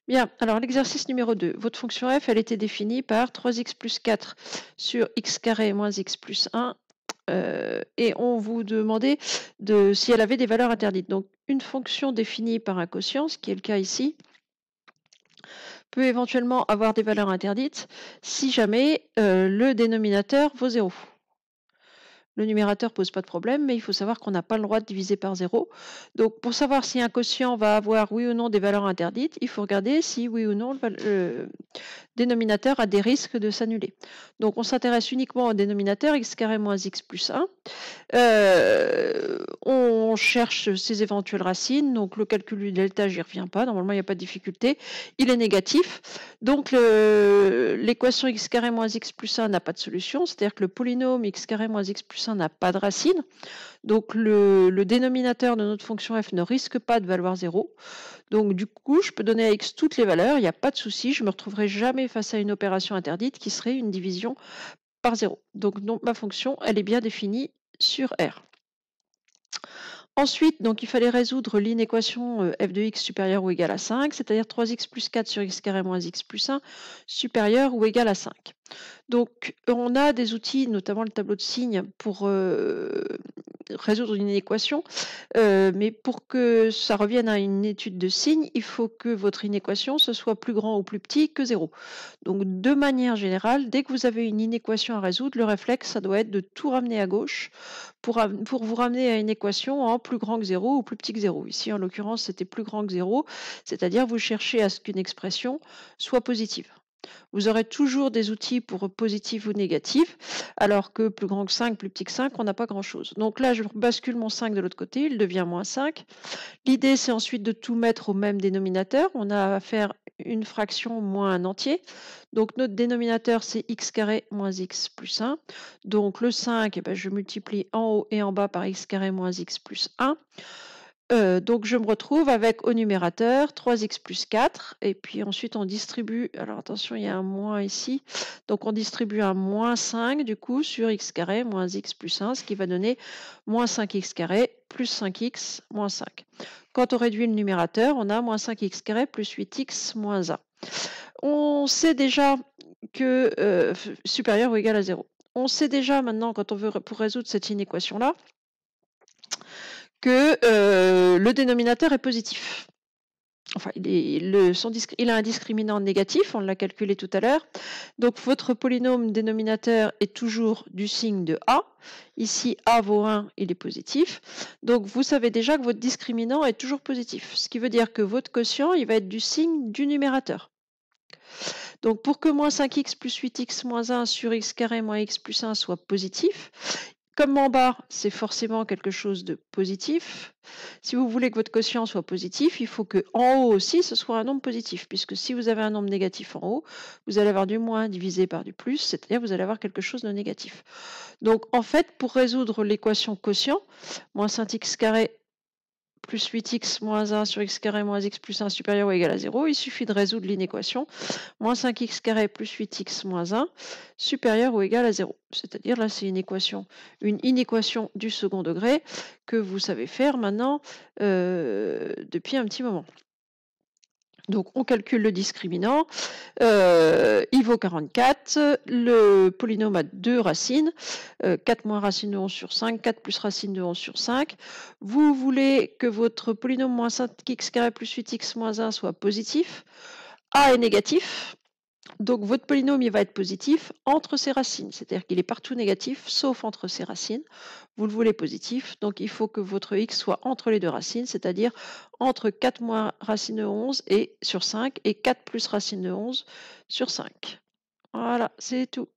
Bien, alors l'exercice numéro 2. Votre fonction f, elle était définie par 3x plus 4 sur x carré moins x plus 1. Et on vous demandait si elle avait des valeurs interdites. Donc, une fonction définie par un quotient, ce qui est le cas ici, peut éventuellement avoir des valeurs interdites si jamais le dénominateur vaut 0. Le numérateur pose pas de problème, mais il faut savoir qu'on n'a pas le droit de diviser par 0. Donc, pour savoir si un quotient va avoir oui ou non des valeurs interdites, il faut regarder si oui ou non le dénominateur a des risques de s'annuler. Donc, on s'intéresse uniquement au dénominateur x carré moins x plus 1. On cherche ses éventuelles racines, donc le calcul du delta, j'y reviens pas, normalement il n'y a pas de difficulté, il est négatif, donc l'équation x carré moins x plus 1 n'a pas de solution, c'est-à-dire que le polynôme x carré moins x plus 1 n'a pas de racine, donc le dénominateur de notre fonction f ne risque pas de valoir 0, donc du coup je peux donner à x toutes les valeurs, il n'y a pas de souci, je ne me retrouverai jamais face à une opération interdite qui serait une division par 0. Donc ma fonction, elle est bien définie sur R. Ensuite, donc, il fallait résoudre l'inéquation f de x supérieur ou égal à 5, c'est-à-dire 3x plus 4 sur x carré moins x plus 1 supérieur ou égal à 5. Donc, on a des outils, notamment le tableau de signes, pour résoudre une inéquation, mais pour que ça revienne à une étude de signes, il faut que votre inéquation ce soit plus grand ou plus petit que 0. Donc, de manière générale, dès que vous avez une inéquation à résoudre, le réflexe, ça doit être de tout ramener à gauche pour vous ramener à une équation en plus grand que 0 ou plus petit que 0. Ici, en l'occurrence, c'était plus grand que 0, c'est-à-dire vous cherchez à ce qu'une expression soit positive. Vous aurez toujours des outils pour positif ou négatif, alors que plus grand que 5, plus petit que 5, on n'a pas grand-chose. Donc là, je bascule mon 5 de l'autre côté, il devient moins 5. L'idée, c'est ensuite de tout mettre au même dénominateur. On a à faire une fraction moins un entier. Donc notre dénominateur, c'est x carré moins x plus 1. Donc le 5, eh ben, je multiplie en haut et en bas par x carré moins x plus 1. Donc je me retrouve avec au numérateur 3x plus 4, et puis ensuite on distribue, alors attention il y a un moins ici, donc on distribue un moins 5 du coup sur x carré moins x plus 1, ce qui va donner moins 5x carré plus 5x moins 5. Quand on réduit le numérateur, on a moins 5x carré plus 8x moins 1. On sait déjà que supérieur ou égal à 0. On sait déjà maintenant, quand on veut pour résoudre cette inéquation-là, que le dénominateur est positif. Enfin, il a un discriminant négatif, on l'a calculé tout à l'heure. Donc votre polynôme dénominateur est toujours du signe de A. Ici, A vaut 1, il est positif. Donc vous savez déjà que votre discriminant est toujours positif. Ce qui veut dire que votre quotient, il va être du signe du numérateur. Donc pour que moins 5x plus 8x moins 1 sur x carré moins x plus 1 soit positif, comme en bas, c'est forcément quelque chose de positif. Si vous voulez que votre quotient soit positif, il faut que en haut aussi, ce soit un nombre positif, puisque si vous avez un nombre négatif en haut, vous allez avoir du moins divisé par du plus, c'est-à-dire vous allez avoir quelque chose de négatif. Donc en fait, pour résoudre l'équation quotient, moins 5x carré plus 8x moins 1 sur x carré moins x plus 1 supérieur ou égal à 0, il suffit de résoudre l'inéquation moins 5x carré plus 8x moins 1 supérieur ou égal à 0. C'est-à-dire là, c'est une inéquation du second degré que vous savez faire maintenant depuis un petit moment. Donc on calcule le discriminant, il vaut 44, le polynôme a 2 racines, 4 moins racine de 11 sur 5, 4 plus racine de 11 sur 5. Vous voulez que votre polynôme moins 5x carré plus 8x moins 1 soit positif, A est négatif, donc votre polynôme il va être positif entre ses racines, c'est-à-dire qu'il est partout négatif sauf entre ses racines. Vous le voulez positif, donc il faut que votre x soit entre les deux racines, c'est-à-dire entre 4 moins racine de 11 sur 5 et 4 plus racine de 11 sur 5. Voilà, c'est tout.